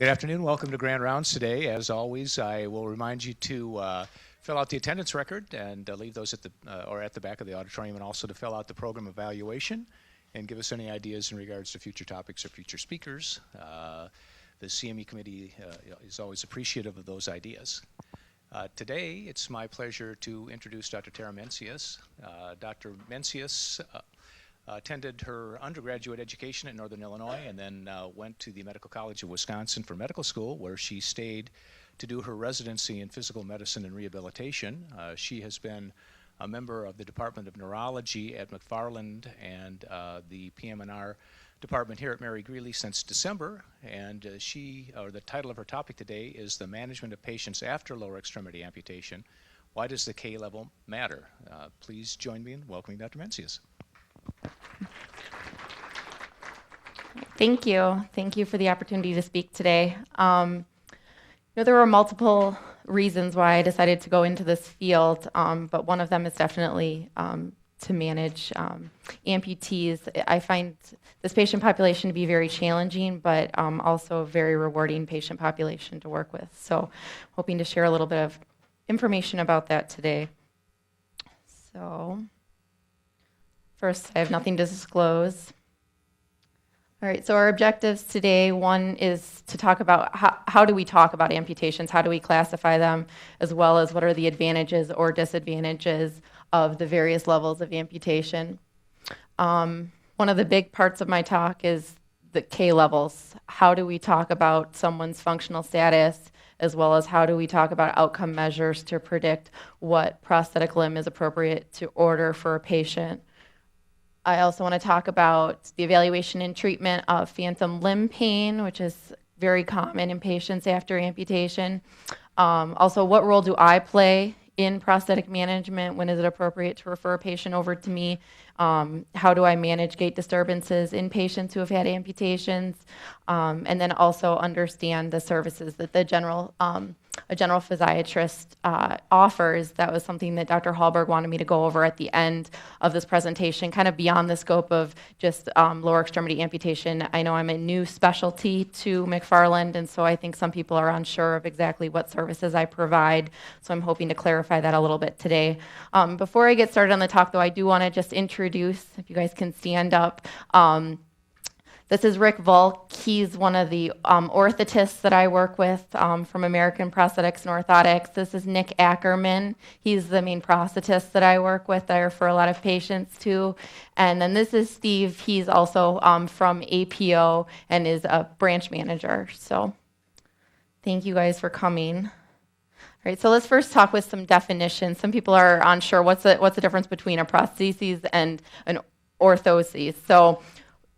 Good afternoon. Welcome to Grand Rounds today. As always, I will remind you to fill out the attendance record and leave those at the back of the auditorium, and also to fill out the program evaluation and give us any ideas in regards to future topics or future speakers. The CME committee is always appreciative of those ideas. Today, it's my pleasure to introduce Dr. Tara Mencias. Dr. Mencias attended her undergraduate education at Northern Illinois and then went to the Medical College of Wisconsin for medical school, where she stayed to do her residency in physical medicine and rehabilitation. She has been a member of the Department of Neurology at McFarland and the PM&R department here at Mary Greeley since December, and the title of her topic today is The Management of Patients After Lower Extremity Amputation. Why does the K level matter? Please join me in welcoming Dr. Mencias. Thank you. Thank you for the opportunity to speak today. There were multiple reasons why I decided to go into this field, but one of them is definitely to manage amputees. I find this patient population to be very challenging, but also a very rewarding patient population to work with. So hoping to share a little bit of information about that today. So first, I have nothing to disclose. All right, so our objectives today, one is to talk about how do we talk about amputations, how do we classify them, as well as what are the advantages or disadvantages of the various levels of amputation. One of the big parts of my talk is the K levels. How do we talk about someone's functional status, as well as how do we talk about outcome measures to predict what prosthetic limb is appropriate to order for a patient. I also want to talk about the evaluation and treatment of phantom limb pain, which is very common in patients after amputation. Also, what role do I play in prosthetic management? When is it appropriate to refer a patient over to me? How do I manage gait disturbances in patients who have had amputations? And then also understand the services that a general physiatrist offers. That was something that Dr. Hallberg wanted me to go over at the end of this presentation, kind of beyond the scope of just lower extremity amputation. I know I'm a new specialty to McFarland, and so I think some people are unsure of exactly what services I provide, so I'm hoping to clarify that a little bit today. Before I get started on the talk, though, I do want to just introduce, if you guys can stand up, this is Rick Volk. He's one of the orthotists that I work with from American Prosthetics and Orthotics. This is Nick Ackerman. He's the main prosthetist that I work with. I refer a lot of patients to. And then this is Steve. He's also from APO and is a branch manager. So thank you guys for coming. All right, so let's first talk with some definitions. Some people are unsure what's the difference between a prosthesis and an orthosis. So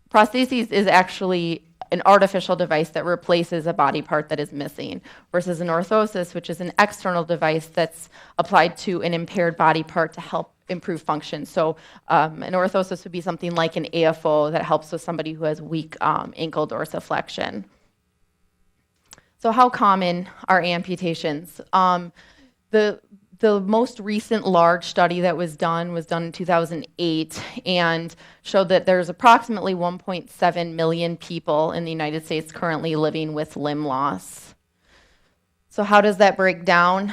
prosthesis is actually an artificial device that replaces a body part that is missing, versus an orthosis, which is an external device that's applied to an impaired body part to help improve function. So an orthosis would be something like an AFO that helps with somebody who has weak ankle dorsiflexion. So how common are amputations? The most recent large study that was done in 2008 and showed that there's approximately 1.7 million people in the United States currently living with limb loss. So how does that break down?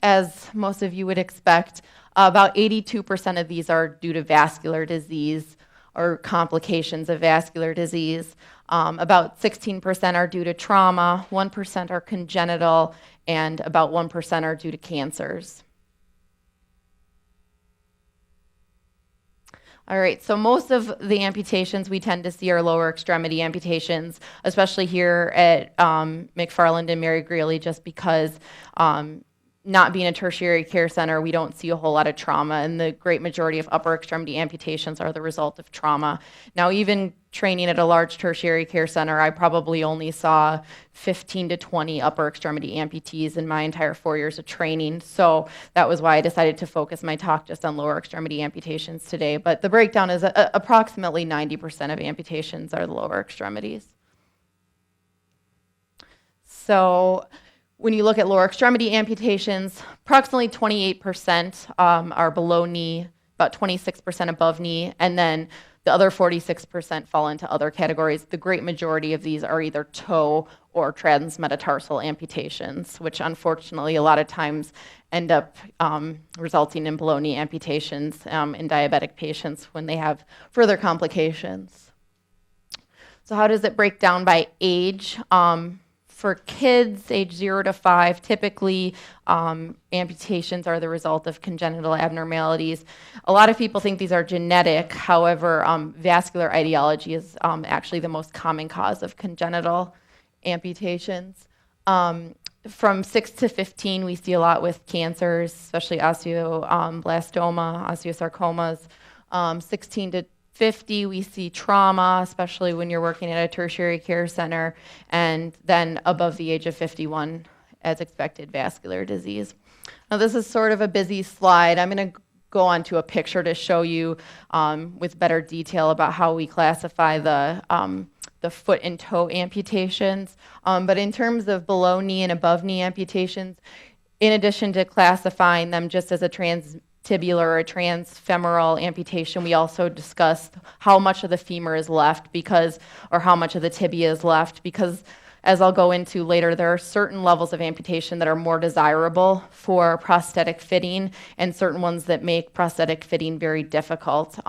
As most of you would expect, about 82% of these are due to vascular disease or complications of vascular disease. About 16% are due to trauma, 1% are congenital, and about 1% are due to cancers. All right, so most of the amputations we tend to see are lower extremity amputations, especially here at McFarland and Mary Greeley, just because not being a tertiary care center, we don't see a whole lot of trauma, and the great majority of upper extremity amputations are the result of trauma. Now, even training at a large tertiary care center, I probably only saw 15 to 20 upper extremity amputees in my entire 4 years of training, so that was why I decided to focus my talk just on lower extremity amputations today. But the breakdown is approximately 90% of amputations are the lower extremities. So when you look at lower extremity amputations, approximately 28% are below knee, about 26% above knee, and then The other 46% fall into other categories. The great majority of these are either toe or transmetatarsal amputations, which unfortunately a lot of times end up resulting in below knee amputations in diabetic patients when they have further complications. So how does it break down by age? For kids age 0 to 5, typically amputations are the result of congenital abnormalities. A lot of people think these are genetic. However, vascular etiology is actually the most common cause of congenital amputations. From 6 to 15, we see a lot with cancers, especially osteoblastoma, osteosarcomas. 16 to 50, we see trauma, especially when you're working at a tertiary care center, and then above the age of 51, as expected, vascular disease. Now, this is sort of a busy slide. I'm going to go on to a picture to show you with better detail about how we classify the foot and toe amputations. But in terms of below knee and above knee amputations, in addition to classifying them just as a transtibial or a transfemoral amputation, we also discussed how much of the femur is left or how much of the tibia is left, because as I'll go into later, there are certain levels of amputation that are more desirable for prosthetic fitting and certain ones that make prosthetic fitting very difficult.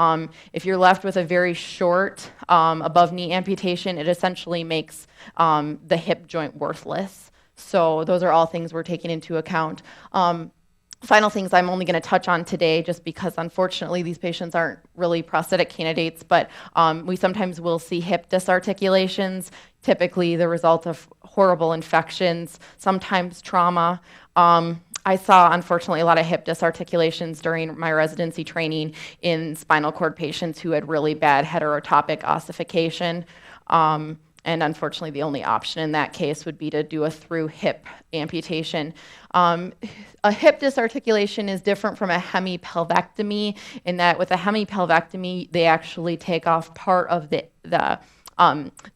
If you're left with a very short above knee amputation, it essentially makes the hip joint worthless. So those are all things we're taking into account. Final things I'm only going to touch on today, just because unfortunately these patients aren't really prosthetic candidates, but we sometimes will see hip disarticulations, typically the result of horrible infections, sometimes trauma. I saw, unfortunately, a lot of hip disarticulations during my residency training in spinal cord patients who had really bad heterotopic ossification. And unfortunately, the only option in that case would be to do a through hip amputation. A hip disarticulation is different from a hemipelvectomy in that with a hemipelvectomy, they actually take off part of the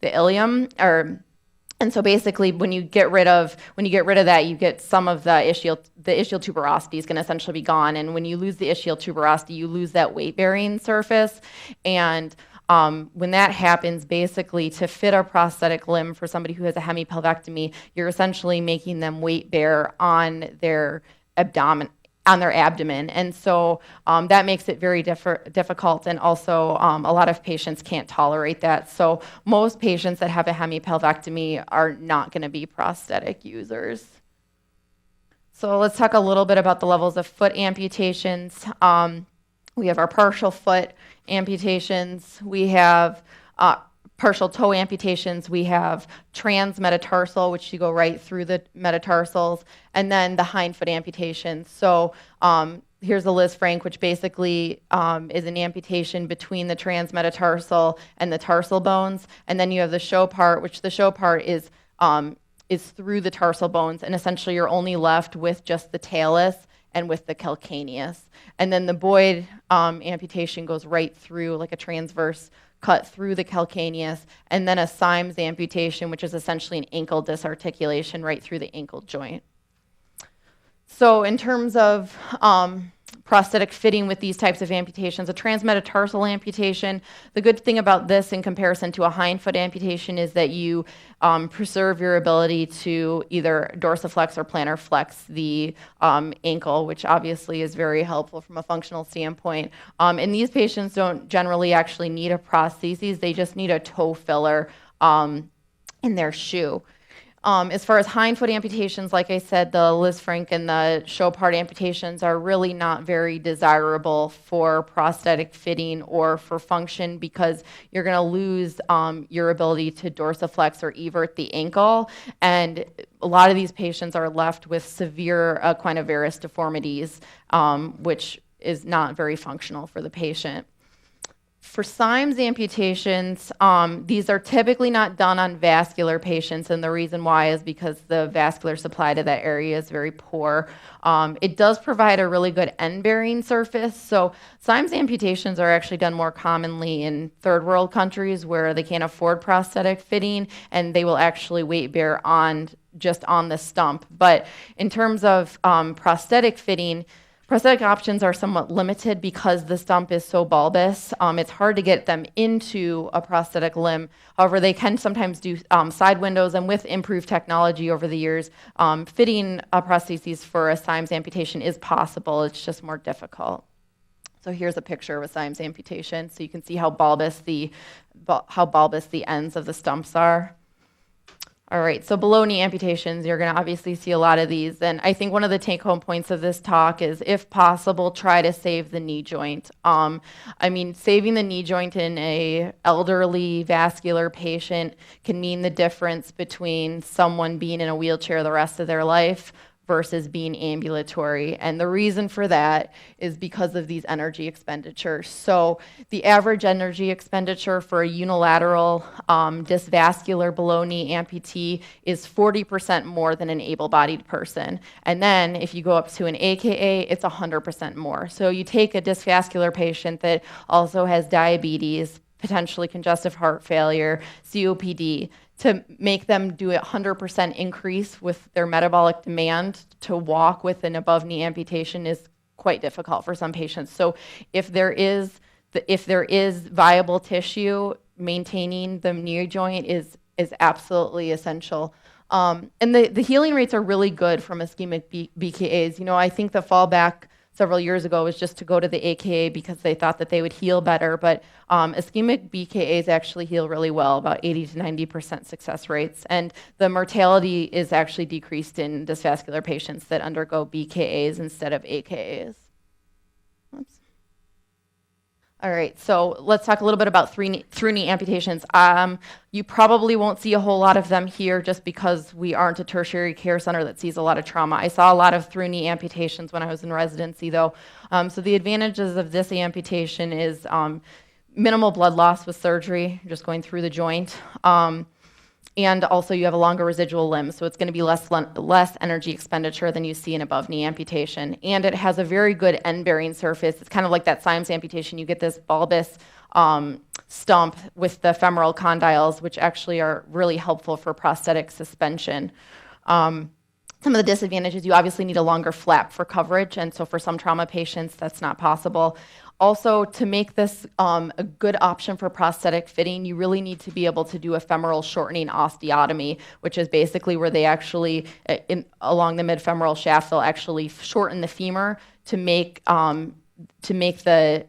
ilium, and so basically, when you get rid of that, you get some of the ischial tuberosity is going to essentially be gone. And when you lose the ischial tuberosity, you lose that weight-bearing surface. And when that happens, basically, to fit a prosthetic limb for somebody who has a hemipelvectomy, you're essentially making them weight bear on their abdomen. And so that makes it very difficult, and also a lot of patients can't tolerate that. So most patients that have a hemipelvectomy are not going to be prosthetic users. So let's talk a little bit about the levels of foot amputations. We have our partial foot amputations. We have partial toe amputations. We have transmetatarsal, which you go right through the metatarsals, and then the hindfoot amputations. So here's the Liz Frank, which basically is an amputation between the transmetatarsal and the tarsal bones. And then you have the show part, which the show part is through the tarsal bones, and essentially you're only left with just the talus and with the calcaneus. And then the Boyd amputation goes right through, like a transverse cut through the calcaneus, and then a Syme's amputation, which is essentially an ankle disarticulation right through the ankle joint. So in terms of prosthetic fitting with these types of amputations, a transmetatarsal amputation, the good thing about this in comparison to a hindfoot amputation is that you preserve your ability to either dorsiflex or plantar flex the ankle, which obviously is very helpful from a functional standpoint. And these patients don't generally actually need a prosthesis, they just need a toe filler in their shoe. As far as hindfoot amputations, like I said, the Liz Frank and the show part amputations are really not very desirable for prosthetic fitting or for function, because you're going to lose your ability to dorsiflex or evert the ankle. And a lot of these patients are left with severe equina varus deformities, which is not very functional for the patient. For Syme's amputations, these are typically not done on vascular patients, and the reason why is because the vascular supply to that area is very poor. It does provide a really good end-bearing surface, so Syme's amputations are actually done more commonly in third world countries where they can't afford prosthetic fitting, and they will actually weight bear just on the stump. But in terms of prosthetic fitting, Prosthetic options are somewhat limited because the stump is so bulbous. It's hard to get them into a prosthetic limb. However, they can sometimes do side windows, and with improved technology over the years, fitting a prosthesis for a Syme's amputation is possible. It's just more difficult. So here's a picture of a Syme's amputation. So you can see how bulbous the ends of the stumps are. All right, so below knee amputations, you're going to obviously see a lot of these. And I think one of the take-home points of this talk is, if possible, try to save the knee joint. Saving the knee joint in a elderly vascular patient can mean the difference between someone being in a wheelchair the rest of their life versus being ambulatory. And the reason for that is because of these energy expenditures. So the average energy expenditure for a unilateral dysvascular below knee amputee is 40% more than an able-bodied person. And then if you go up to an AKA, it's 100% more. So you take a dysvascular patient that also has diabetes, potentially congestive heart failure, COPD, to make them do a 100% increase with their metabolic demand to walk with an above knee amputation is quite difficult for some patients. So if there is viable tissue, maintaining the knee joint is absolutely essential. And the healing rates are really good from ischemic BKAs. I think the fallback several years ago was just to go to the AKA because they thought that they would heal better, but ischemic BKAs actually heal really well, about 80 to 90% success rates, and the mortality is actually decreased in dysvascular patients that undergo BKAs instead of AKAs. Oops. All right, so let's talk a little bit about through knee amputations. You probably won't see a whole lot of them here just because we aren't a tertiary care center that sees a lot of trauma. I saw a lot of through knee amputations when I was in residency though. So the advantages of this amputation is minimal blood loss with surgery, just going through the joint. And also you have a longer residual limb, so it's going to be less energy expenditure than you see in above knee amputation. And it has a very good end-bearing surface. It's kind of like that Syme's amputation. You get this bulbous stump with the femoral condyles, which actually are really helpful for prosthetic suspension. Some of the disadvantages, you obviously need a longer flap for coverage, and so for some trauma patients, that's not possible. Also, to make this a good option for prosthetic fitting, you really need to be able to do a femoral shortening osteotomy, which is basically where they actually, along the mid-femoral shaft, they'll actually shorten the femur to make the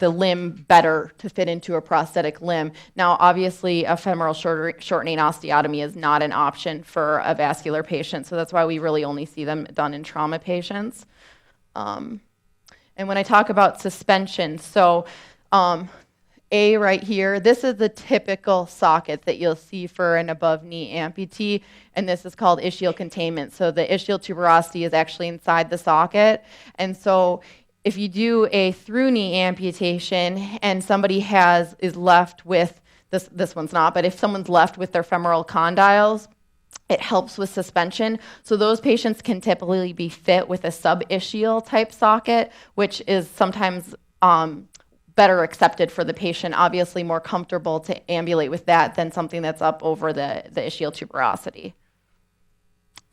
limb better to fit into a prosthetic limb. Now, obviously, a femoral shortening osteotomy is not an option for a vascular patient, so that's why we really only see them done in trauma patients. And when I talk about suspension, so A right here, this is the typical socket that you'll see for an above knee amputee, and this is called ischial containment. So the ischial tuberosity is actually inside the socket, and so if you do a through knee amputation and somebody is left with, this one's not, but if someone's left with their femoral condyles, it helps with suspension. So those patients can typically be fit with a subischal type socket, which is sometimes better accepted for the patient, obviously more comfortable to ambulate with that than something that's up over the ischial tuberosity.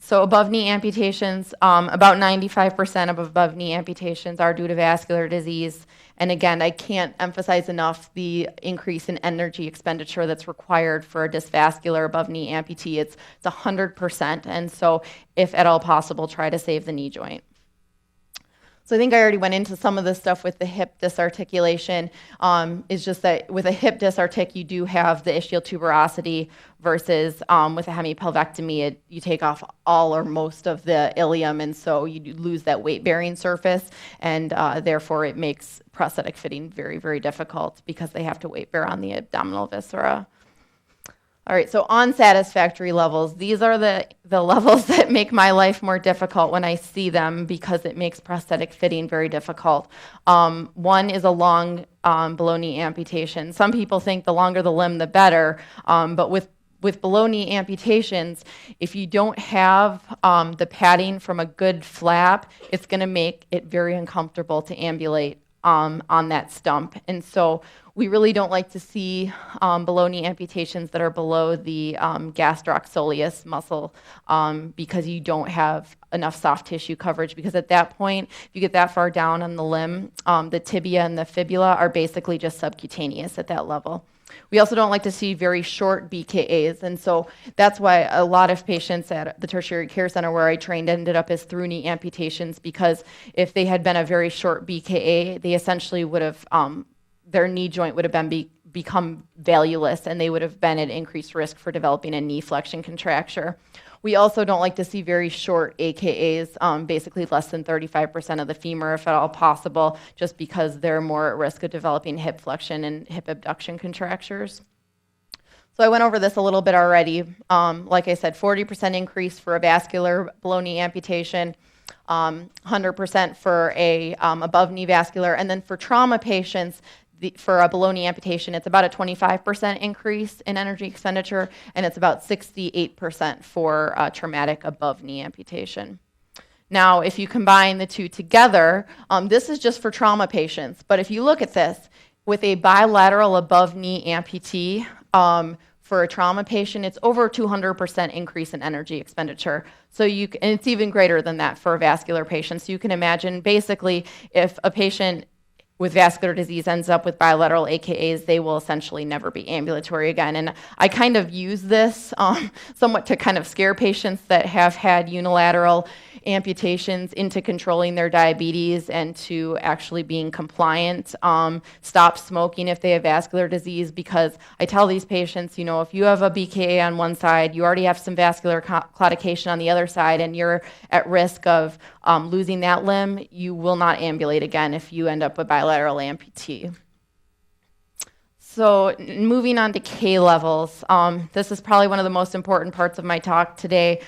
So above knee amputations, about 95% of above knee amputations are due to vascular disease. And again, I can't emphasize enough the increase in energy expenditure that's required for a dysvascular above knee amputee. It's 100%. And so if at all possible, try to save the knee joint. So I think I already went into some of this stuff with the hip disarticulation. It's just that with a hip disartic, you do have the ischial tuberosity versus with a hemipelvectomy, you take off all or most of the ilium, and so you lose that weight-bearing surface, and therefore it makes prosthetic fitting very, very difficult because they have to weight bear on the abdominal viscera. All right, so unsatisfactory levels. These are the levels that make my life more difficult when I see them because it makes prosthetic fitting very difficult. One is a long below knee amputation. Some people think the longer the limb, the better, but with below knee amputations, if you don't have the padding from a good flap, it's going to make it very uncomfortable to ambulate on that stump. And so we really don't like to see below knee amputations that are below the gastrocsoleus muscle because you don't have enough soft tissue coverage, because at that point, if you get that far down on the limb, the tibia and the fibula are basically just subcutaneous at that level. We also don't like to see very short BKAs, and so that's why a lot of patients at the tertiary care center where I trained ended up as through knee amputations, because if they had been a very short BKA, they essentially would have, their knee joint would have become valueless, and they would have been at increased risk for developing a knee flexion contracture. We also don't like to see very short AKAs, basically less than 35% of the femur if at all possible, just because they're more at risk of developing hip flexion and hip abduction contractures. So I went over this a little bit already. Like I said, 40% increase for a vascular below knee amputation, 100% for a above knee vascular, and then for trauma patients, for a below knee amputation, it's about a 25% increase in energy expenditure, and it's about 68% for traumatic above knee amputation. Now, if you combine the two together, this is just for trauma patients, but if you look at this, with a bilateral above knee amputee, for a trauma patient, it's over 200% increase in energy expenditure. So and it's even greater than that for a vascular patient. So you can imagine, basically, if a patient with vascular disease ends up with bilateral AKAs, they will essentially never be ambulatory again. And I kind of use this somewhat to kind of scare patients that have had unilateral amputations into controlling their diabetes and to actually being compliant, stop smoking if they have vascular disease, because I tell these patients, you know, if you have a BKA on one side, you already have some vascular claudication on the other side, and you're at risk of losing that limb, you will not ambulate again if you end up with bilateral amputee. So moving on to K levels, this is probably one of the most important parts of my talk today.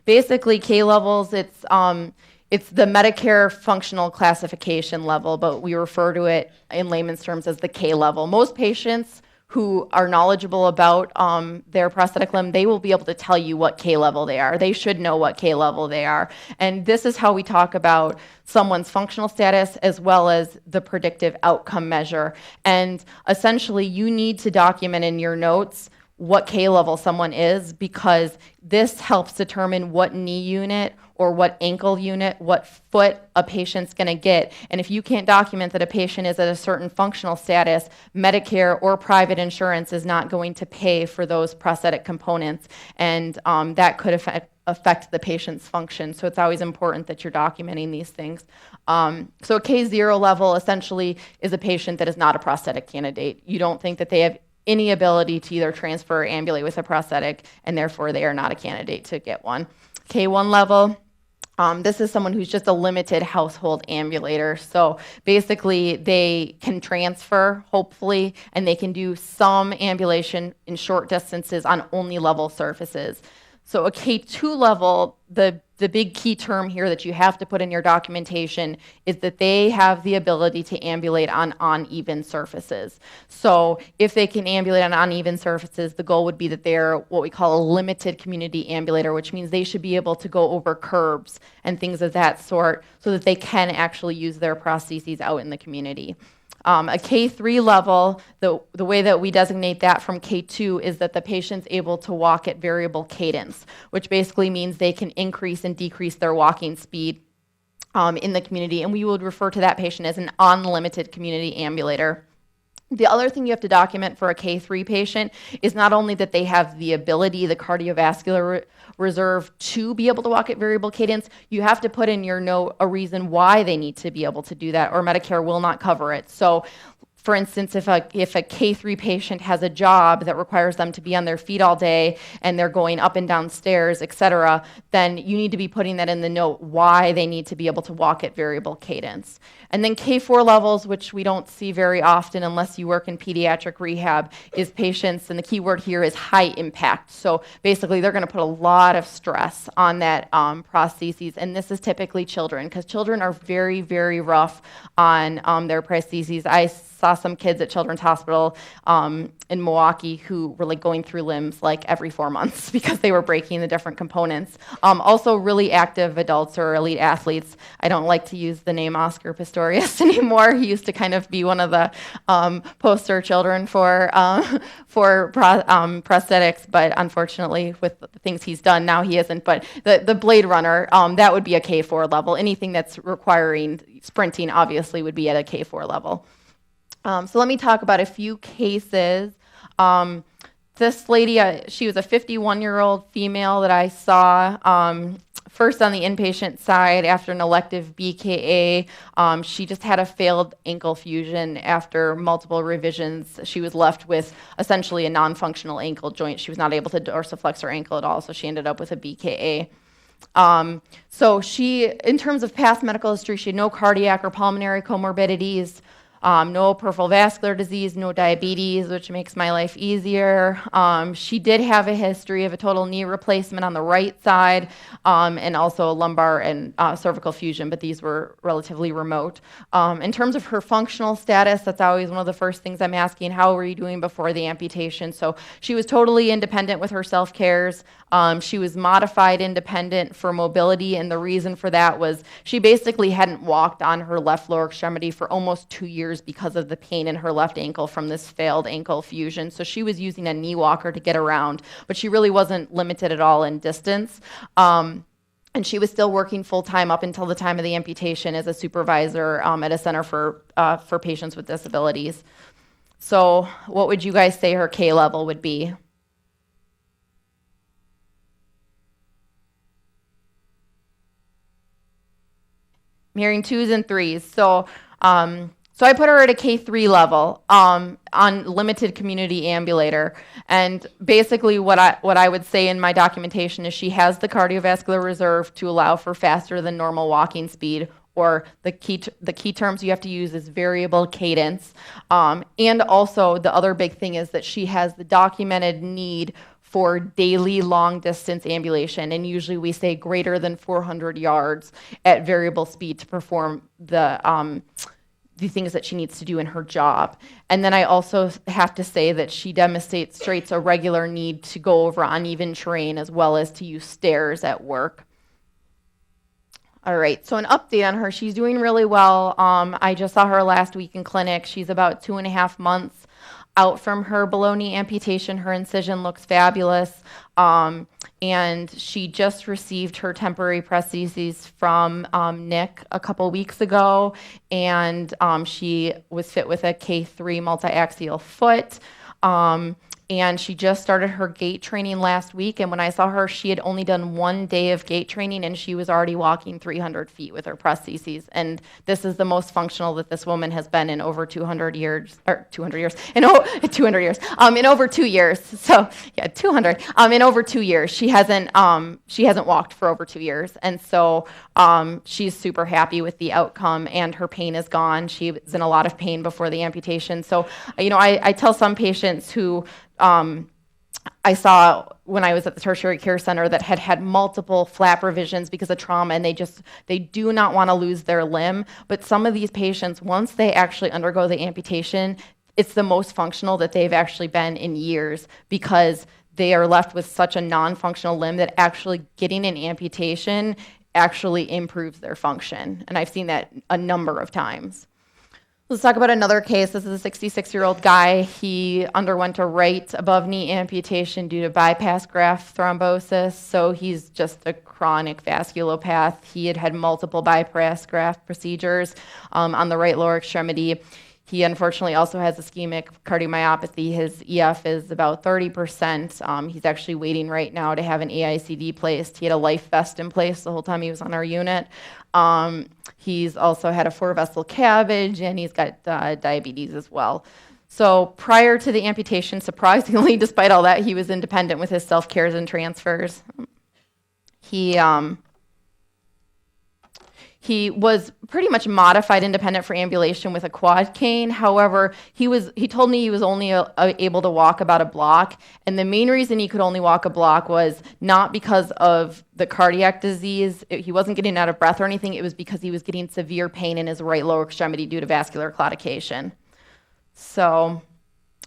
Basically, K levels, it's the Medicare functional classification level, but we refer to it in layman's terms as the K level. Most patients who are knowledgeable about their prosthetic limb, they will be able to tell you what K level they are. They should know what K level they are. And this is how we talk about someone's functional status as well as the predictive outcome measure. And essentially, you need to document in your notes what K level someone is, because this helps determine what knee unit or what ankle unit, what foot a patient's going to get. And if you can't document that a patient is at a certain functional status, Medicare or private insurance is not going to pay for those prosthetic components, and that could affect the patient's function. So it's always important that you're documenting these things. So a K0 level essentially is a patient that is not a prosthetic candidate. You don't think that they have any ability to either transfer or ambulate with a prosthetic, and therefore they are not a candidate to get one. K1 level, this is someone who's just a limited household ambulator. So basically they can transfer, hopefully, and they can do some ambulation in short distances on only level surfaces. So a K2 level, the big key term here that you have to put in your documentation is that they have the ability to ambulate on uneven surfaces. So if they can ambulate on uneven surfaces, the goal would be that they're what we call a limited community ambulator, which means they should be able to go over curbs and things of that sort so that they can actually use their prostheses out in the community. A K3 level, the way that we designate that from K2 is that the patient's able to walk at variable cadence, which basically means they can increase and decrease their walking speed in the community, and we would refer to that patient as an unlimited community ambulator. The other thing you have to document for a K3 patient is not only that they have the ability, the cardiovascular reserve to be able to walk at variable cadence, you have to put in your note a reason why they need to be able to do that, or Medicare will not cover it. So for instance, if a K3 patient has a job that requires them to be on their feet all day and they're going up and down stairs, et cetera, then you need to be putting that in the note why they need to be able to walk at variable cadence. And then K4 levels, which we don't see very often unless you work in pediatric rehab, is patients, and the key word here is high impact. So basically they're going to put a lot of stress on that prostheses, and this is typically children, because children are very, very rough on their prostheses. I saw some kids at Children's Hospital in Milwaukee who were like going through limbs like every 4 months because they were breaking the different components. Also really active adults or elite athletes. I don't like to use the name Oscar Pistorius anymore. He used to kind of be one of the poster children for prosthetics, but unfortunately with the things he's done, now he isn't. But the Blade Runner, that would be a K4 level. Anything that's requiring sprinting obviously would be at a K4 level. So let me talk about a few cases. This lady, she was a 51-year-old female that I saw first on the inpatient side after an elective BKA. She just had a failed ankle fusion after multiple revisions. She was left with essentially a non-functional ankle joint. She was not able to dorsiflex her ankle at all, so she ended up with a BKA. So she, in terms of past medical history, she had no cardiac or pulmonary comorbidities, no peripheral vascular disease, no diabetes, which makes my life easier. She did have a history of a total knee replacement on the right side, and also a lumbar and cervical fusion, but these were relatively remote. In terms of her functional status, that's always one of the first things I'm asking, how were you doing before the amputation? So she was totally independent with her self-cares. She was modified independent for mobility, and the reason for that was she basically hadn't walked on her left lower extremity for almost 2 years because of the pain in her left ankle from this failed ankle fusion. So she was using a knee walker to get around, but she really wasn't limited at all in distance. And she was still working full-time up until the time of the amputation as a supervisor at a center for patients with disabilities. So what would you guys say her K level would be? I'm hearing 2s and 3s. So I put her at a K3 level on limited community ambulator. And basically what I would say in my documentation is she has the cardiovascular reserve to allow for faster than normal walking speed, or the key terms you have to use is variable cadence. And also the other big thing is that she has the documented need for daily long distance ambulation, and usually we say greater than 400 yards at variable speed to perform the things that she needs to do in her job. And then I also have to say that she demonstrates a regular need to go over uneven terrain as well as to use stairs at work. All right, so an update on her. She's doing really well. I just saw her last week in clinic. She's about 2.5 months out from her below knee amputation. Her incision looks fabulous. And she just received her temporary prostheses from Nick a couple weeks ago, and she was fit with a K3 multi-axial foot. And she just started her gait training last week, and when I saw her, she had only done 1 day of gait training, and she was already walking 300 feet with her prostheses. And this is the most functional that this woman has been in over 200 years, or 200 years, in over 2 years. So yeah, 200. In over 2 years, she hasn't walked for over 2 years, and so she's super happy with the outcome, and her pain is gone. She was in a lot of pain before the amputation. So I tell some patients who I saw when I was at the tertiary care center that had multiple flap revisions because of trauma, and they do not want to lose their limb. But some of these patients, once they actually undergo the amputation, it's the most functional that they've actually been in years, because they are left with such a non-functional limb that actually getting an amputation actually improves their function. And I've seen that a number of times. Let's talk about another case. This is a 66-year-old guy. He underwent a right above knee amputation due to bypass graft thrombosis. So he's just a chronic vasculopath. He had multiple bypass graft procedures on the right lower extremity. He unfortunately also has ischemic cardiomyopathy. His EF is about 30%. He's actually waiting right now to have an AICD placed. He had a life vest in place the whole time he was on our unit. He's also had a 4-vessel CABG, and he's got diabetes as well. So prior to the amputation, surprisingly, despite all that, he was independent with his self-cares and transfers. He was pretty much modified independent for ambulation with a quad cane. However, he told me he was only able to walk about a block. And the main reason he could only walk a block was not because of the cardiac disease. He wasn't getting out of breath or anything. It was because he was getting severe pain in his right lower extremity due to vascular claudication. So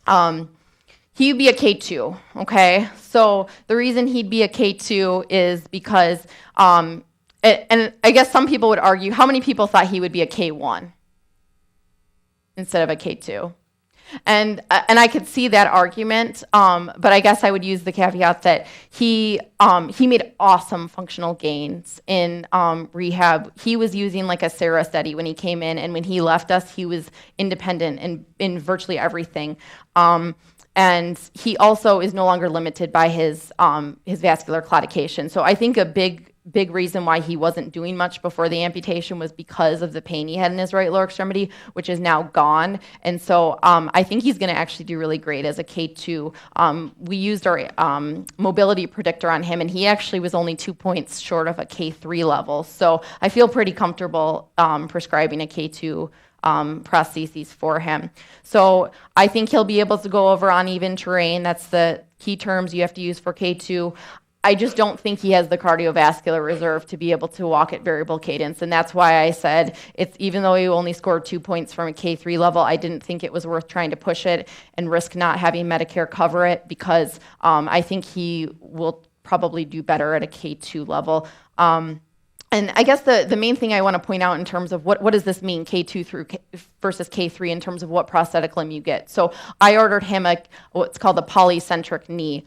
he'd be a K2, okay? So the reason he'd be a K2 is because, and I guess some people would argue, how many people thought he would be a K1 instead of a K2? And I could see that argument, but I guess I would use the caveat that he made awesome functional gains in rehab. He was using like a Sarah study when he came in, and when he left us, he was independent in virtually everything. And he also is no longer limited by his vascular claudication. So I think a big reason why he wasn't doing much before the amputation was because of the pain he had in his right lower extremity, which is now gone. And so I think he's going to actually do really great as a K2. We used our mobility predictor on him, and he actually was only 2 points short of a K3 level. So I feel pretty comfortable prescribing a K2 prostheses for him. So I think he'll be able to go over uneven terrain. That's the key terms you have to use for K2. I just don't think he has the cardiovascular reserve to be able to walk at variable cadence. And that's why I said, even though he only scored 2 points from a K3 level, I didn't think it was worth trying to push it and risk not having Medicare cover it, because I think he will probably do better at a K2 level. And I guess the main thing I want to point out in terms of what does this mean, K2 versus K3, in terms of what prosthetic limb you get. So I ordered him what's called a polycentric knee,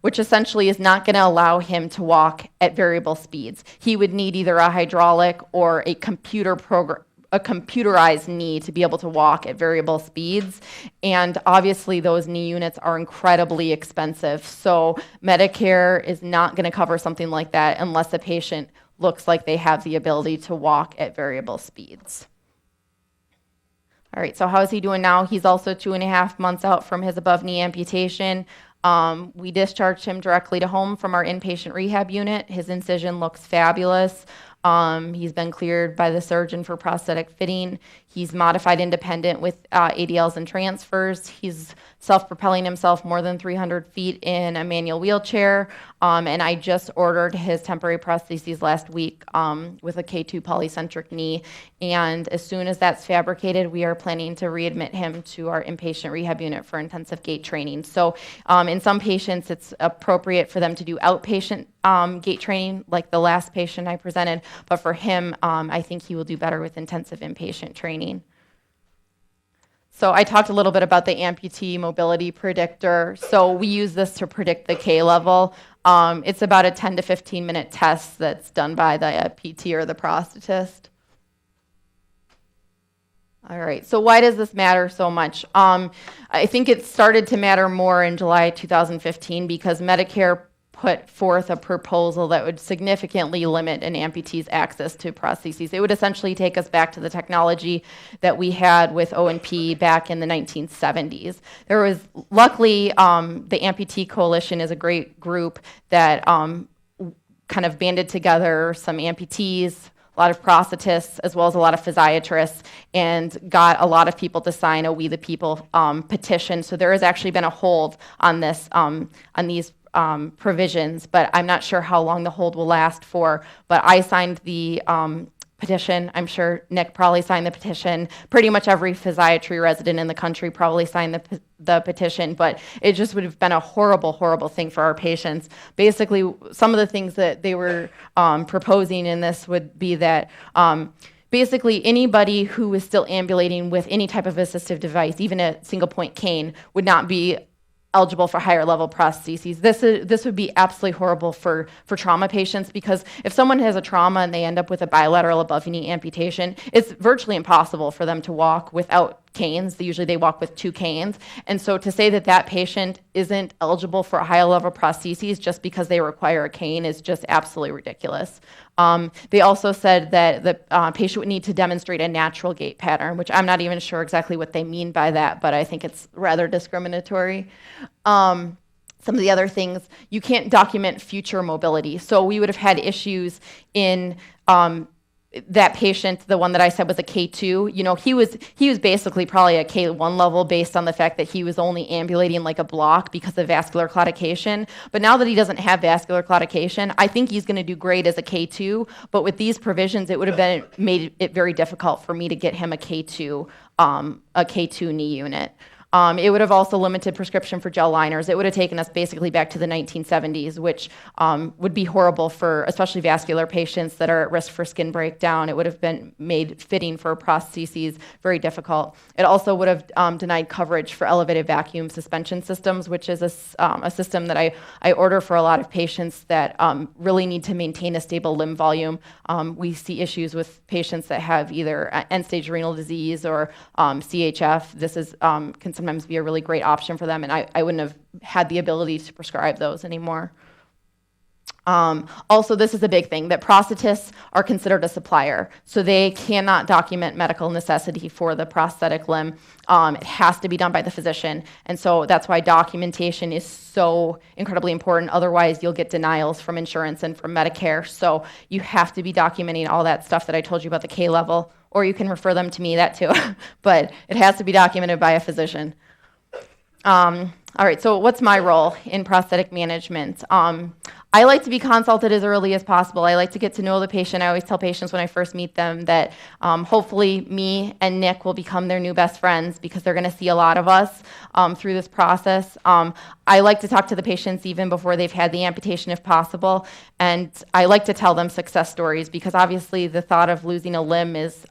which essentially is not going to allow him to walk at variable speeds. He would need either a hydraulic or a computerized knee to be able to walk at variable speeds. And obviously those knee units are incredibly expensive. So Medicare is not going to cover something like that unless the patient looks like they have the ability to walk at variable speeds. All right, so how is he doing now? He's also 2.5 months out from his above knee amputation. We discharged him directly to home from our inpatient rehab unit. His incision looks fabulous. He's been cleared by the surgeon for prosthetic fitting. He's modified independent with ADLs and transfers. He's self-propelling himself more than 300 feet in a manual wheelchair. And I just ordered his temporary prostheses last week with a K2 polycentric knee. And as soon as that's fabricated, we are planning to readmit him to our inpatient rehab unit for intensive gait training. So in some patients, it's appropriate for them to do outpatient gait training, like the last patient I presented. But for him, I think he will do better with intensive inpatient training. So I talked a little bit about the amputee mobility predictor. So we use this to predict the K level. It's about a 10 to 15 minute test that's done by the PT or the prosthetist. All right, so why does this matter so much? I think it started to matter more in July 2015 because Medicare put forth a proposal that would significantly limit an amputee's access to prostheses. It would essentially take us back to the technology that we had with O&P back in the 1970s. There was, luckily, the Amputee Coalition is a great group that kind of banded together some amputees, a lot of prosthetists, as well as a lot of physiatrists, and got a lot of people to sign a We the People petition. So there has actually been a hold on this, on these provisions, but I'm not sure how long the hold will last for. But I signed the petition. I'm sure Nick probably signed the petition. Pretty much every physiatry resident in the country probably signed the petition, but it just would have been a horrible, horrible thing for our patients. Basically, some of the things that they were proposing in this would be that basically anybody who is still ambulating with any type of assistive device, even a single point cane, would not be eligible for higher level prostheses. This would be absolutely horrible for trauma patients, because if someone has a trauma and they end up with a bilateral above knee amputation, it's virtually impossible for them to walk without canes. Usually they walk with 2 canes. And so to say that that patient isn't eligible for a higher level prostheses just because they require a cane is just absolutely ridiculous. They also said that the patient would need to demonstrate a natural gait pattern, which I'm not even sure exactly what they mean by that, but I think it's rather discriminatory. Some of the other things, you can't document future mobility. So we would have had issues in that patient, the one that I said was a K2, you know, he was basically probably a K1 level based on the fact that he was only ambulating like a block because of vascular claudication. But now that he doesn't have vascular claudication, I think he's going to do great as a K2. But with these provisions, it would have made it very difficult for me to get him a K2 a K2 knee unit. It would have also limited prescription for gel liners. It would have taken us basically back to the 1970s, which would be horrible for especially vascular patients that are at risk for skin breakdown. It would have been made fitting for prostheses very difficult. It also would have denied coverage for elevated vacuum suspension systems, which is a system that I order for a lot of patients that really need to maintain a stable limb volume. We see issues with patients that have either end-stage renal disease or CHF. This is can sometimes be a really great option for them, and I wouldn't have had the ability to prescribe those anymore. Also, this is a big thing, that prosthetists are considered a supplier, so they cannot document medical necessity for the prosthetic limb. It has to be done by the physician, and so that's why documentation is so incredibly important. Otherwise, you'll get denials from insurance and from Medicare, so you have to be documenting all that stuff that I told you about the K level, or you can refer them to me, that too, but it has to be documented by a physician. All right, so what's my role in prosthetic management? I like to be consulted as early as possible. I like to get to know the patient. I always tell patients when I first meet them that hopefully me and Nick will become their new best friends, because they're going to see a lot of us through this process. I like to talk to the patients even before they've had the amputation if possible, and I like to tell them success stories, because obviously the thought of losing a limb is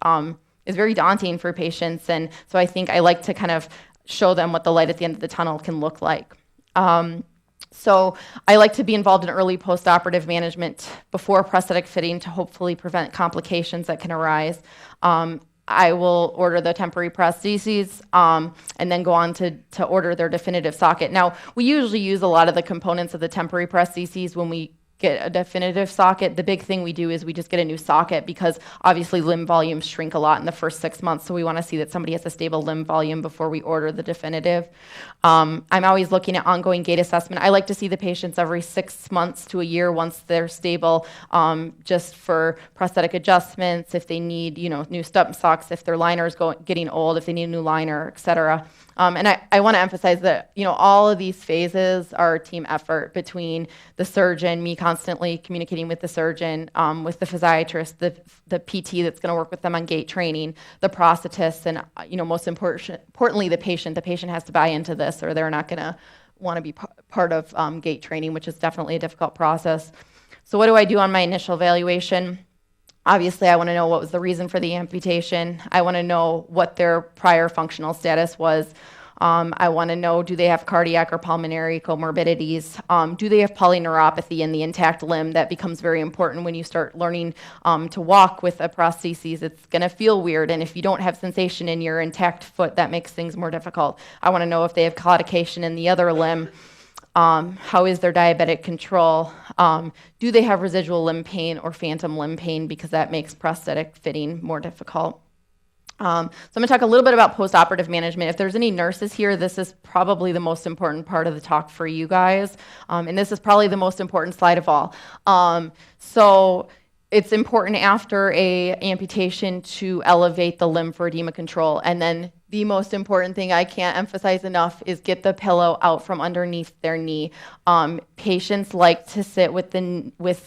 very daunting for patients, and so I think I like to kind of show them what the light at the end of the tunnel can look like. So I like to be involved in early post-operative management before prosthetic fitting to hopefully prevent complications that can arise. I will order the temporary prostheses and then go on to order their definitive socket. Now, we usually use a lot of the components of the temporary prostheses when we get a definitive socket. The big thing we do is we just get a new socket, because obviously limb volumes shrink a lot in the first 6 months, so we want to see that somebody has a stable limb volume before we order the definitive. I'm always looking at ongoing gait assessment. I like to see the patients every 6 months to a year once they're stable, just for prosthetic adjustments, if they need new stump socks, if their liner is getting old, if they need a new liner, et cetera. And I want to emphasize that all of these phases are a team effort between the surgeon, me constantly communicating with the surgeon, with the physiatrist, the PT that's going to work with them on gait training, the prosthetist, and most importantly, the patient. The patient has to buy into this, or they're not going to want to be part of gait training, which is definitely a difficult process. So what do I do on my initial evaluation? Obviously, I want to know what was the reason for the amputation. I want to know what their prior functional status was. I want to know, do they have cardiac or pulmonary comorbidities? Do they have polyneuropathy in the intact limb? That becomes very important when you start learning to walk with a prosthesis. It's going to feel weird, and if you don't have sensation in your intact foot, that makes things more difficult. I want to know if they have claudication in the other limb. How is their diabetic control? Do they have residual limb pain or phantom limb pain, because that makes prosthetic fitting more difficult. So I'm going to talk a little bit about post-operative management. If there's any nurses here, this is probably the most important part of the talk for you guys, and this is probably the most important slide of all. So it's important after a amputation to elevate the limb for edema control, and then the most important thing I can't emphasize enough is get the pillow out from underneath their knee. Patients like to sit with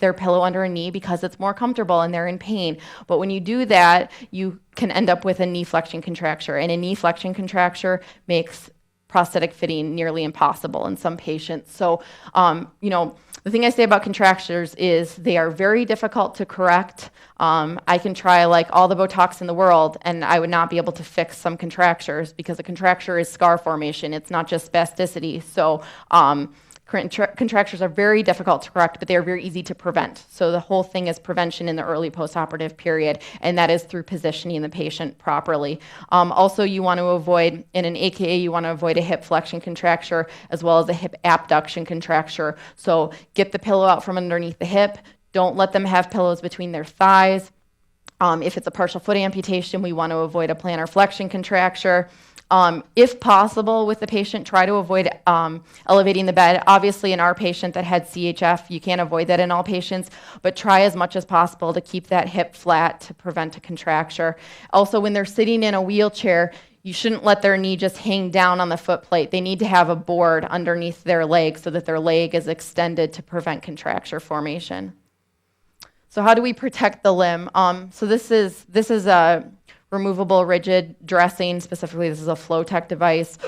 their pillow under a knee because it's more comfortable and they're in pain. But when you do that, you can end up with a knee flexion contracture, and a knee flexion contracture makes prosthetic fitting nearly impossible in some patients. So, the thing I say about contractures is they are very difficult to correct. I can try like all the Botox in the world, and I would not be able to fix some contractures, because a contracture is scar formation. It's not just spasticity. So contractures are very difficult to correct, but they are very easy to prevent. So the whole thing is prevention in the early postoperative period, and that is through positioning the patient properly. Also, you want to avoid, in an AKA, you want to avoid a hip flexion contracture as well as a hip abduction contracture. So get the pillow out from underneath the hip. Don't let them have pillows between their thighs. If it's a partial foot amputation, we want to avoid a plantar flexion contracture. If possible, with the patient, try to avoid elevating the bed. Obviously, in our patient that had CHF, you can't avoid that in all patients, but try as much as possible to keep that hip flat to prevent a contracture. Also, when they're sitting in a wheelchair, you shouldn't let their knee just hang down on the foot plate. They need to have a board underneath their leg so that their leg is extended to prevent contracture formation. So how do we protect the limb? So this is a removable rigid dressing. Specifically, this is a FlowTech device.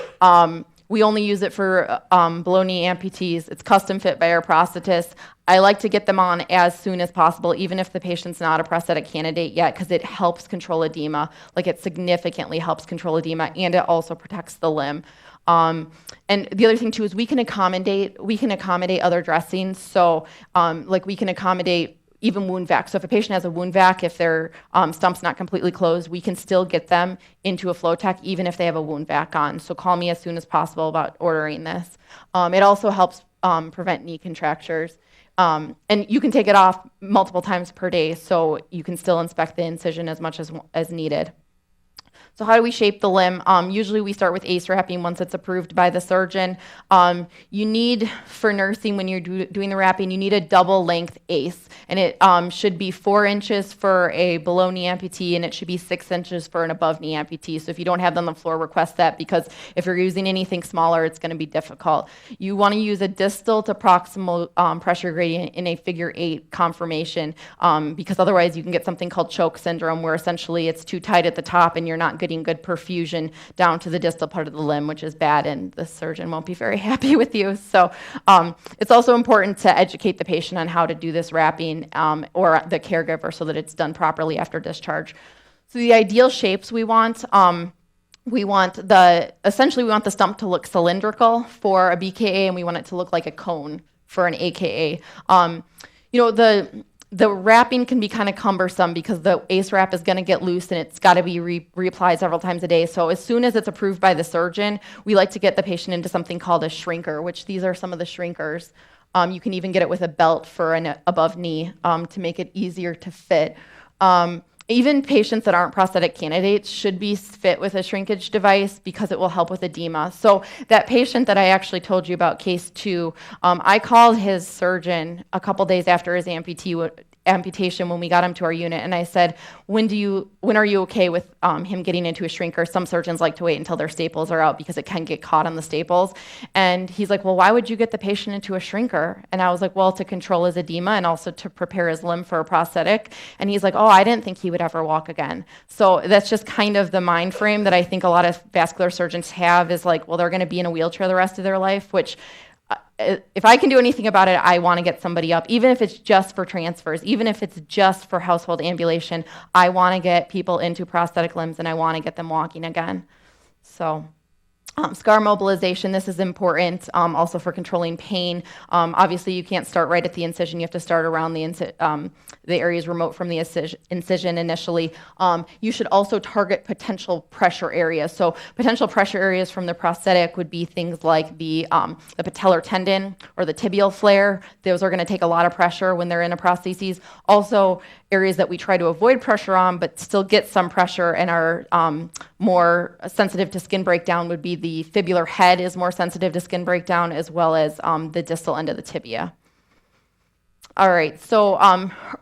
We only use it for below-knee amputees. It's custom fit by our prosthetist. I like to get them on as soon as possible, even if the patient's not a prosthetic candidate yet, because it helps control edema. Like, it significantly helps control edema, and it also protects the limb. And the other thing too is we can accommodate other dressings. So like, we can accommodate even wound vac. So if a patient has a wound vac, if their stump's not completely closed, we can still get them into a FlowTech even if they have a wound vac on. So call me as soon as possible about ordering this. It also helps prevent knee contractures. And you can take it off multiple times per day, so you can still inspect the incision as much as needed. So how do we shape the limb? Usually we start with ACE wrapping once it's approved by the surgeon. You need, for nursing, when you're doing the wrapping, you need a double length ACE. And it should be 4 inches for a below knee amputee, and it should be 6 inches for an above knee amputee. So if you don't have them on the floor, request that, because if you're using anything smaller, it's going to be difficult. You want to use a distal to proximal pressure gradient in a figure 8 conformation, because otherwise you can get something called choke syndrome, where essentially it's too tight at the top and you're not getting good perfusion down to the distal part of the limb, which is bad, and the surgeon won't be very happy with you. So it's also important to educate the patient on how to do this wrapping, or the caregiver, so that it's done properly after discharge. So the ideal shapes we want essentially we want the stump to look cylindrical for a BKA, and we want it to look like a cone for an AKA. The wrapping can be kind of cumbersome because the ACE wrap is going to get loose and it's got to be reapplied several times a day. So as soon as it's approved by the surgeon, we like to get the patient into something called a shrinker, which these are some of the shrinkers. You can even get it with a belt for an above knee to make it easier to fit. Even patients that aren't prosthetic candidates should be fit with a shrinkage device because it will help with edema. So that patient that I actually told you about, case 2, I called his surgeon a couple days after his amputation when we got him to our unit, and I said, when are you okay with him getting into a shrinker? Some surgeons like to wait until their staples are out because it can get caught on the staples. And he's like, well, why would you get the patient into a shrinker? And I was like, well, to control his edema and also to prepare his limb for a prosthetic. And he's like, oh, I didn't think he would ever walk again. So that's just kind of the mind frame that I think a lot of vascular surgeons have, is like, well, they're going to be in a wheelchair the rest of their life, which if I can do anything about it, I want to get somebody up, even if it's just for transfers, even if it's just for household ambulation. I want to get people into prosthetic limbs, and I want to get them walking again. So scar mobilization, this is important also for controlling pain. Obviously, you can't start right at the incision. You have to start around the areas remote from the incision initially. You should also target potential pressure areas. So potential pressure areas from the prosthetic would be things like the patellar tendon or the tibial flare. Those are going to take a lot of pressure when they're in a prosthesis. Also, areas that we try to avoid pressure on but still get some pressure and are more sensitive to skin breakdown would be the fibular head is more sensitive to skin breakdown, as well as the distal end of the tibia. All right, so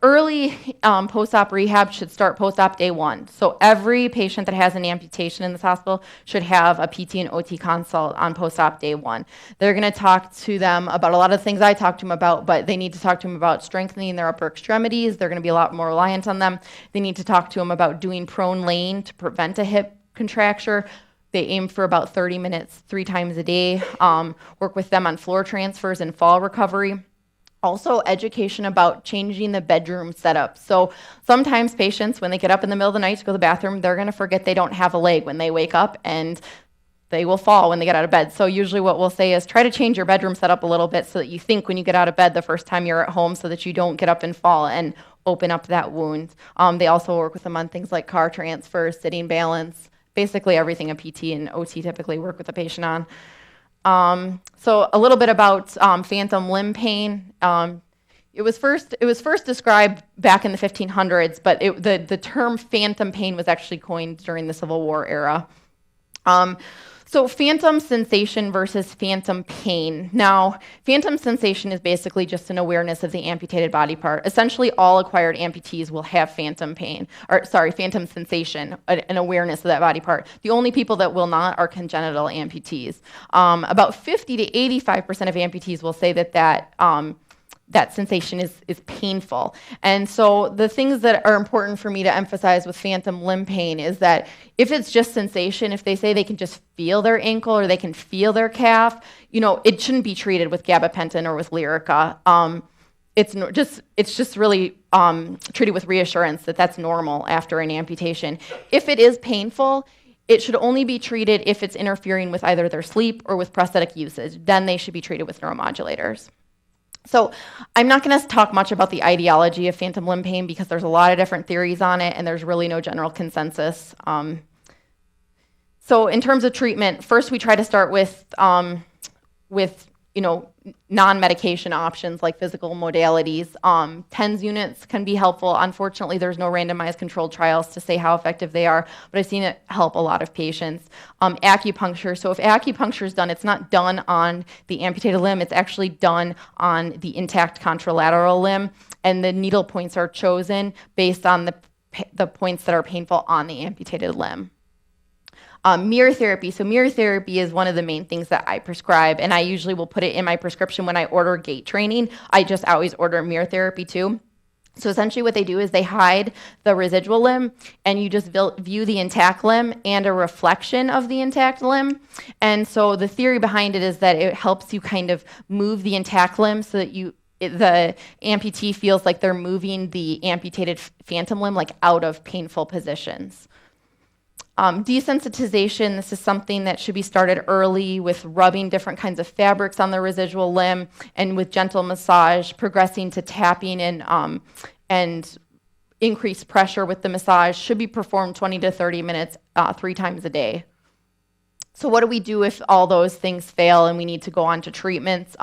early post-op rehab should start post-op day 1. So every patient that has an amputation in this hospital should have a PT and OT consult on post-op day 1. They're going to talk to them about a lot of things I talked to them about, but they need to talk to them about strengthening their upper extremities. They're going to be a lot more reliant on them. They need to talk to them about doing prone laying to prevent a hip contracture. They aim for about 30 minutes 3 times a day. Work with them on floor transfers and fall recovery. Also, education about changing the bedroom setup. So sometimes patients, when they get up in the middle of the night to go to the bathroom, they're going to forget they don't have a leg when they wake up, and they will fall when they get out of bed. So usually what we'll say is try to change your bedroom setup a little bit so that you think when you get out of bed the first time you're at home, so that you don't get up and fall and open up that wound. They also work with them on things like car transfer, sitting balance, basically everything a PT and OT typically work with the patient on. So a little bit about phantom limb pain. It was first described back in the 1500s, but the term phantom pain was actually coined during the Civil War era. So phantom sensation versus phantom pain. Now, phantom sensation is basically just an awareness of the amputated body part. Essentially, all acquired amputees will have phantom sensation, an awareness of that body part. The only people that will not are congenital amputees. About 50 to 85% of amputees will say that that sensation is painful. And so the things that are important for me to emphasize with phantom limb pain is that if it's just sensation, if they say they can just feel their ankle or they can feel their calf, it shouldn't be treated with gabapentin or with Lyrica. It's just really treated with reassurance that that's normal after an amputation. If it is painful, it should only be treated if it's interfering with either their sleep or with prosthetic usage. Then they should be treated with neuromodulators. So I'm not going to talk much about the etiology of phantom limb pain because there's a lot of different theories on it, and there's really no general consensus. So in terms of treatment, first we try to start with non-medication options like physical modalities. TENS units can be helpful. Unfortunately, there's no randomized controlled trials to say how effective they are, but I've seen it help a lot of patients. Acupuncture. So if acupuncture is done, it's not done on the amputated limb, it's actually done on the intact contralateral limb, and the needle points are chosen based on the points that are painful on the amputated limb. Mirror therapy. So mirror therapy is one of the main things that I prescribe, and I usually will put it in my prescription when I order Gait training. I just always order mirror therapy too. So essentially what they do is they hide the residual limb, and you just view the intact limb and a reflection of the intact limb. And so the theory behind it is that it helps you kind of move the intact limb so that the amputee feels like they're moving the amputated phantom limb like out of painful positions. Desensitization, this is something that should be started early with rubbing different kinds of fabrics on the residual limb, and with gentle massage, progressing to tapping and increased pressure with the massage should be performed 20 to 30 minutes 3 times a day. So what do we do if all those things fail and we need to go on to treatments?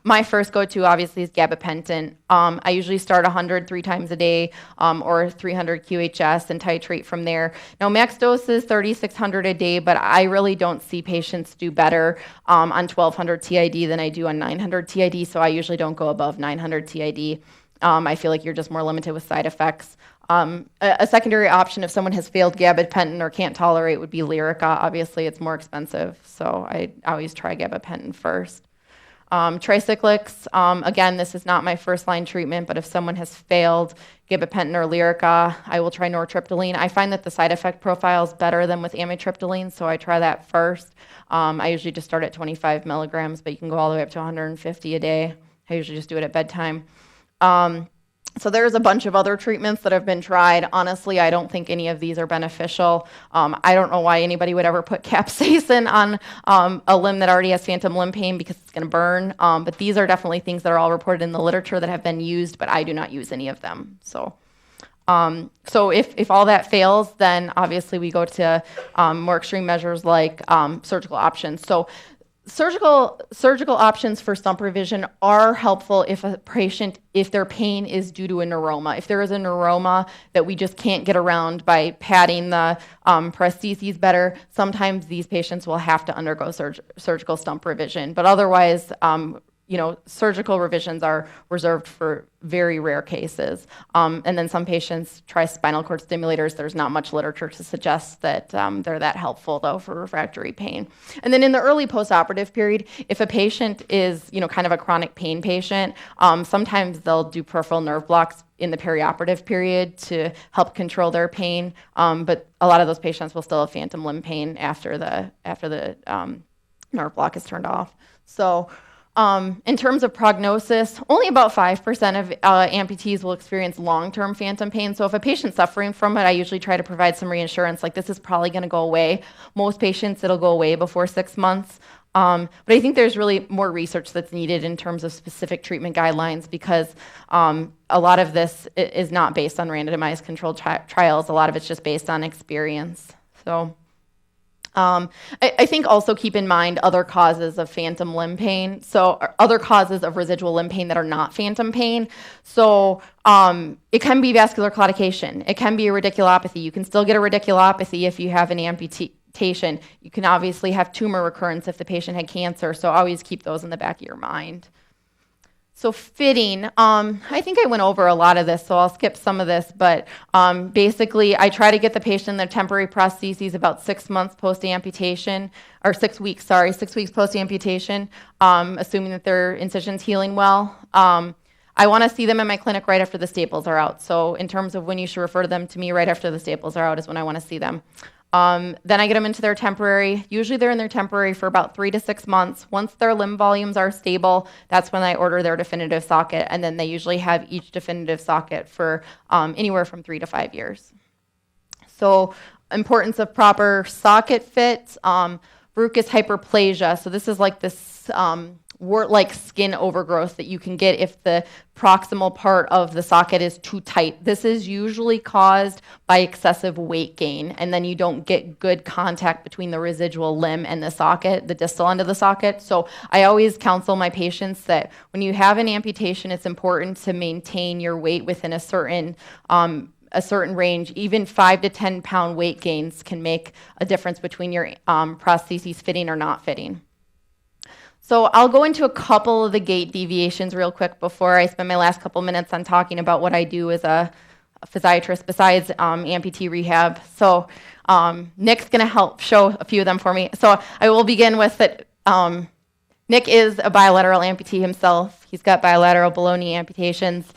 My first go-to obviously is gabapentin. I usually start 100 3 times a day or 300 QHS and titrate from there. Now max dose is 3,600 a day, but I really don't see patients do better on 1,200 TID than I do on 900 TID, so I usually don't go above 900 TID. I feel like you're just more limited with side effects. A secondary option if someone has failed gabapentin or can't tolerate would be Lyrica. Obviously, it's more expensive, so I always try gabapentin first. Tricyclics, again, this is not my first-line treatment, but if someone has failed gabapentin or Lyrica, I will try nortriptyline. I find that the side effect profile is better than with amitriptyline, so I try that first. I usually just start at 25 milligrams, but you can go all the way up to 150 a day. I usually just do it at bedtime. So there's a bunch of other treatments that have been tried. Honestly, I don't think any of these are beneficial. I don't know why anybody would ever put capsaicin on a limb that already has phantom limb pain because it's going to burn. But these are definitely things that are all reported in the literature that have been used, but I do not use any of them. So if all that fails, then obviously we go to more extreme measures like surgical options. So surgical options for stump revision are helpful if their pain is due to a neuroma. If there is a neuroma that we just can't get around by padding the prostheses better, sometimes these patients will have to undergo surgical stump revision. But otherwise, surgical revisions are reserved for very rare cases. And then some patients try spinal cord stimulators. There's not much literature to suggest that they're that helpful, though, for refractory pain. And then in the early postoperative period, if a patient is, kind of a chronic pain patient, sometimes they'll do peripheral nerve blocks in the perioperative period to help control their pain. But a lot of those patients will still have phantom limb pain after the nerve block is turned off. So in terms of prognosis, only about 5% of amputees will experience long-term phantom pain. So if a patient's suffering from it, I usually try to provide some reassurance, like this is probably going to go away. Most patients, it'll go away before 6 months. But I think there's really more research that's needed in terms of specific treatment guidelines because a lot of this is not based on randomized controlled trials. A lot of it's just based on experience. So. I think also keep in mind other causes of phantom limb pain. So other causes of residual limb pain that are not phantom pain. So it can be vascular claudication. It can be a radiculopathy. You can still get a radiculopathy if you have an amputation. You can obviously have tumor recurrence if the patient had cancer. So always keep those in the back of your mind. So fitting, I think I went over a lot of this, so I'll skip some of this, but basically I try to get the patient in their temporary prostheses about 6 months post-amputation, or 6 weeks, 6 weeks post-amputation, assuming that their incision's healing well. I want to see them in my clinic right after the staples are out. So in terms of when you should refer them to me, right after the staples are out is when I want to see them. Then I get them into their temporary. Usually they're in their temporary for about 3 to 6 months. Once their limb volumes are stable, that's when I order their definitive socket, and then they usually have each definitive socket for anywhere from 3 to 5 years. So importance of proper socket fit, verrucous hyperplasia. So this is like this wart-like skin overgrowth that you can get if the proximal part of the socket is too tight. This is usually caused by excessive weight gain, and then you don't get good contact between the residual limb and the socket, the distal end of the socket. So I always counsel my patients that when you have an amputation, it's important to maintain your weight within a certain range. Even 5 to 10 pound weight gains can make a difference between your prostheses fitting or not fitting. So I'll go into a couple of the gait deviations real quick before I spend my last couple minutes on talking about what I do as a physiatrist besides amputee rehab. So Nick's going to help show a few of them for me. So I will begin with that. Nick is a bilateral amputee himself. He's got bilateral below knee amputations.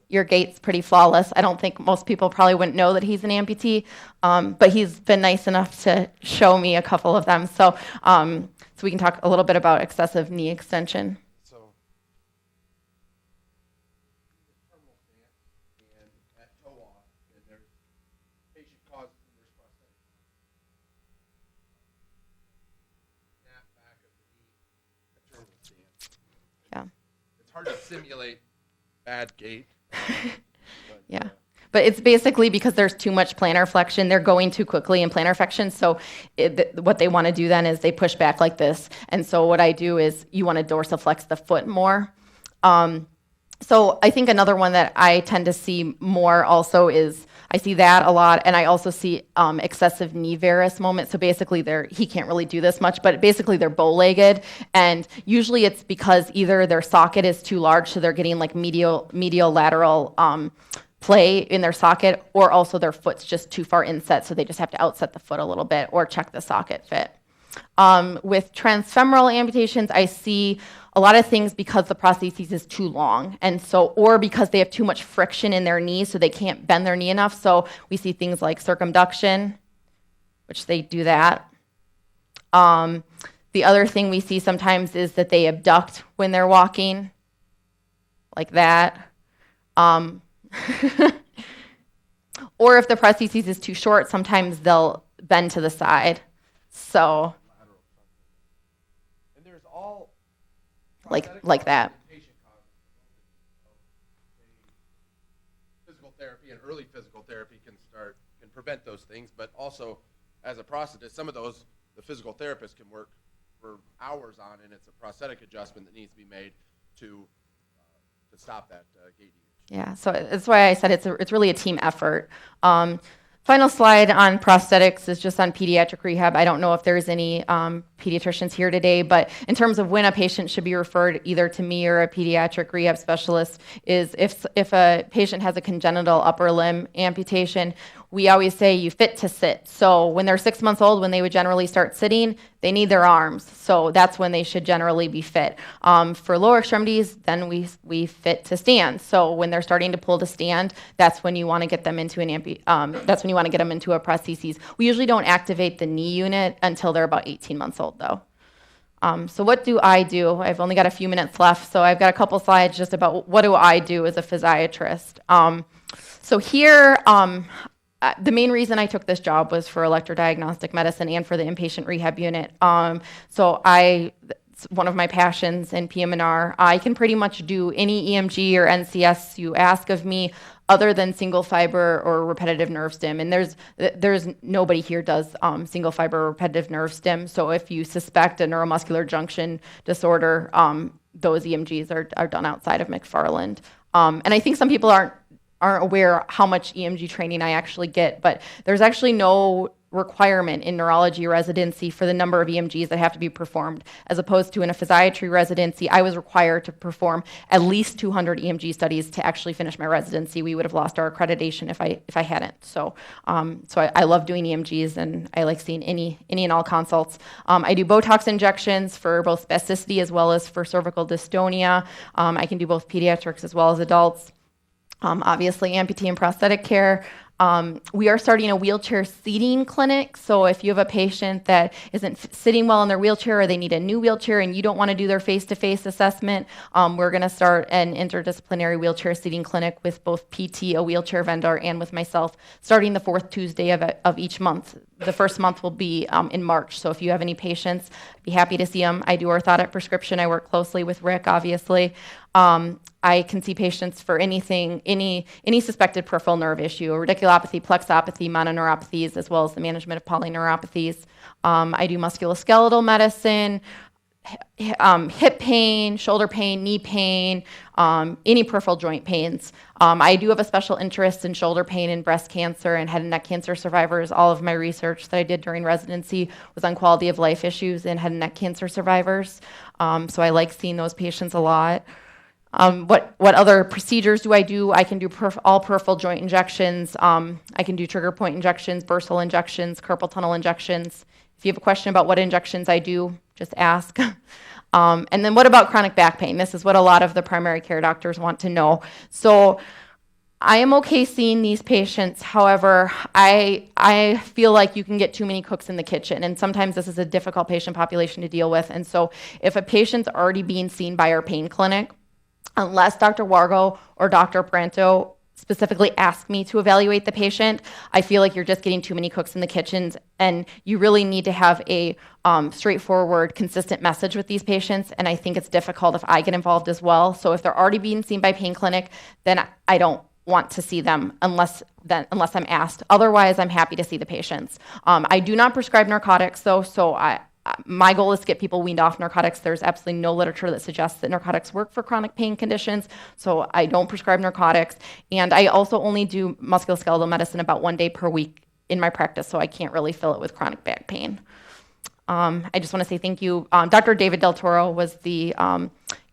Your gait's pretty flawless. I don't think most people probably wouldn't know that he's an amputee, but he's been nice enough to show me a couple of them. So we can talk a little bit about excessive knee extension. So, terminal stance and at toe off, and there's patient caused inverse prosthetic. Snap back of the knee at terminal stance. Yeah. It's hard to simulate bad gait. Yeah. But it's basically because there's too much plantar flexion. They're going too quickly in plantar flexion. So what they want to do then is they push back like this. And so what I do is you want to dorsiflex the foot more. So I think another one that I tend to see more also is I see that a lot. And I also see excessive knee varus moment. So basically he can't really do this much, but basically they're bow-legged. And usually it's because either their socket is too large, so they're getting like medial lateral play in their socket, or also their foot's just too far inset, so they just have to outset the foot a little bit or check the socket fit. With transfemoral amputations, I see a lot of things because the prosthesis is too long, and so, or because they have too much friction in their knee, so they can't bend their knee enough. So we see things like circumduction, which they do that. The other thing we see sometimes is that they abduct when they're walking, like that. Or if the prosthesis is too short, sometimes they'll bend to the side. So, And there's all like that. Physical therapy and early physical therapy can prevent those things, but also as a prosthetist, some of those the physical therapist can work for hours on, and it's a prosthetic adjustment that needs to be made to stop that gait deviation. Yeah, so that's why I said it's really a team effort. Final slide on prosthetics is just on pediatric rehab. I don't know if there's any pediatricians here today, but in terms of when a patient should be referred either to me or a pediatric rehab specialist is if a patient has a congenital upper limb amputation, we always say you fit to sit. So when they're 6 months old, when they would generally start sitting, they need their arms. So that's when they should generally be fit. For lower extremities, then we fit to stand. So when they're starting to pull to stand, that's when you want to get them into that's when you want to get them into a prosthesis. We usually don't activate the knee unit until they're about 18 months old, though. So what do I do? I've only got a few minutes left, so I've got a couple slides just about what do I do as a physiatrist. So here, the main reason I took this job was for electrodiagnostic medicine and for the inpatient rehab unit. So it's one of my passions in PM&R. I can pretty much do any EMG or NCS you ask of me other than single fiber or repetitive nerve stim. And there's nobody here does single fiber or repetitive nerve stim. So if you suspect a neuromuscular junction disorder, those EMGs are done outside of McFarland. And I think some people aren't aware how much EMG training I actually get, but there's actually no requirement in neurology residency for the number of EMGs that have to be performed, as opposed to in a physiatry residency, I was required to perform at least 200 EMG studies to actually finish my residency. We would have lost our accreditation if I hadn't. So, I love doing EMGs, and I like seeing any and all consults. I do Botox injections for both spasticity as well as for cervical dystonia. I can do both pediatrics as well as adults. Obviously, amputee and prosthetic care. We are starting a wheelchair seating clinic, so if you have a patient that isn't sitting well in their wheelchair or they need a new wheelchair and you don't want to do their face-to-face assessment, we're going to start an interdisciplinary wheelchair seating clinic with both PT, a wheelchair vendor, and with myself, starting the fourth Tuesday of each month. The first month will be in March, so if you have any patients, I'd be happy to see them. I do orthotic prescription. I work closely with Rick, obviously. I can see patients for anything, any suspected peripheral nerve issue, radiculopathy, plexopathy, mononeuropathies, as well as the management of polyneuropathies. I do musculoskeletal medicine, hip pain, shoulder pain, knee pain, any peripheral joint pains. I do have a special interest in shoulder pain and breast cancer and head and neck cancer survivors. All of my research that I did during residency was on quality of life issues in head and neck cancer survivors. So I like seeing those patients a lot. What other procedures do? I can do all peripheral joint injections. I can do trigger point injections, bursal injections, carpal tunnel injections. If you have a question about what injections I do, just ask. And then what about chronic back pain? This is what a lot of the primary care doctors want to know. So I am okay seeing these patients. However, I feel like you can get too many cooks in the kitchen, and sometimes this is a difficult patient population to deal with. And so if a patient's already being seen by our pain clinic, unless Dr. Wargo or Dr. Pranto specifically ask me to evaluate the patient, I feel like you're just getting too many cooks in the kitchens, and you really need to have a straightforward, consistent message with these patients, and I think it's difficult if I get involved as well. So if they're already being seen by pain clinic, then I don't want to see them unless I'm asked. Otherwise, I'm happy to see the patients. I do not prescribe narcotics, though, so my goal is to get people weaned off narcotics. There's absolutely no literature that suggests that narcotics work for chronic pain conditions, so I don't prescribe narcotics. And I also only do musculoskeletal medicine about 1 day per week in my practice, so I can't really fill it with chronic back pain. I just want to say thank you. Dr. David Del Toro was the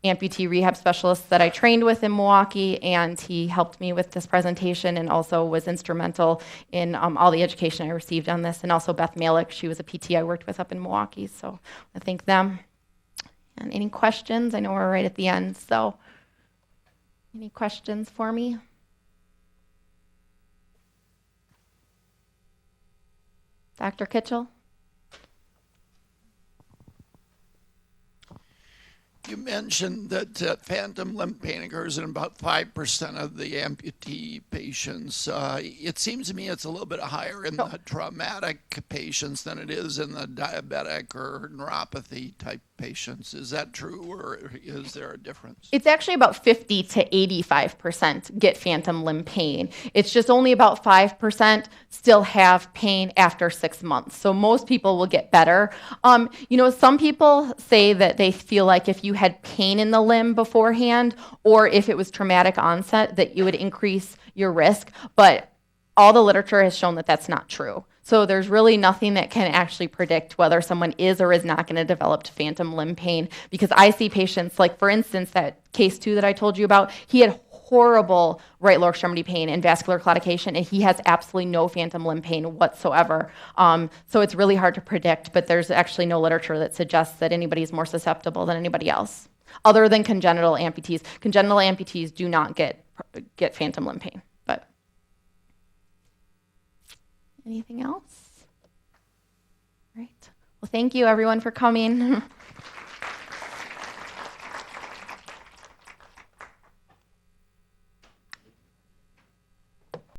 amputee rehab specialist that I trained with in Milwaukee, and he helped me with this presentation and also was instrumental in all the education I received on this. And also Beth Malik, she was a PT I worked with up in Milwaukee, so I thank them. And any questions? I know we're right at the end, so any questions for me? Dr. Kitchell? You mentioned that phantom limb pain occurs in about 5% of the amputee patients. It seems to me it's a little bit higher in the traumatic patients than it is in the diabetic or neuropathy type patients. Is that true, or is there a difference? It's actually about 50 to 85% get phantom limb pain. It's just only about 5% still have pain after 6 months. So most people will get better. Some people say that they feel like if you had pain in the limb beforehand, or if it was traumatic onset, that you would increase your risk. But all the literature has shown that that's not true. So there's really nothing that can actually predict whether someone is or is not going to develop phantom limb pain, because I see patients, like for instance, that case 2 that I told you about, he had horrible right lower extremity pain and vascular claudication, and he has absolutely no phantom limb pain whatsoever. So it's really hard to predict, but there's actually no literature that suggests that anybody is more susceptible than anybody else, other than congenital amputees. Congenital amputees do not get phantom limb pain. But anything else? All right. Well, thank you everyone for coming.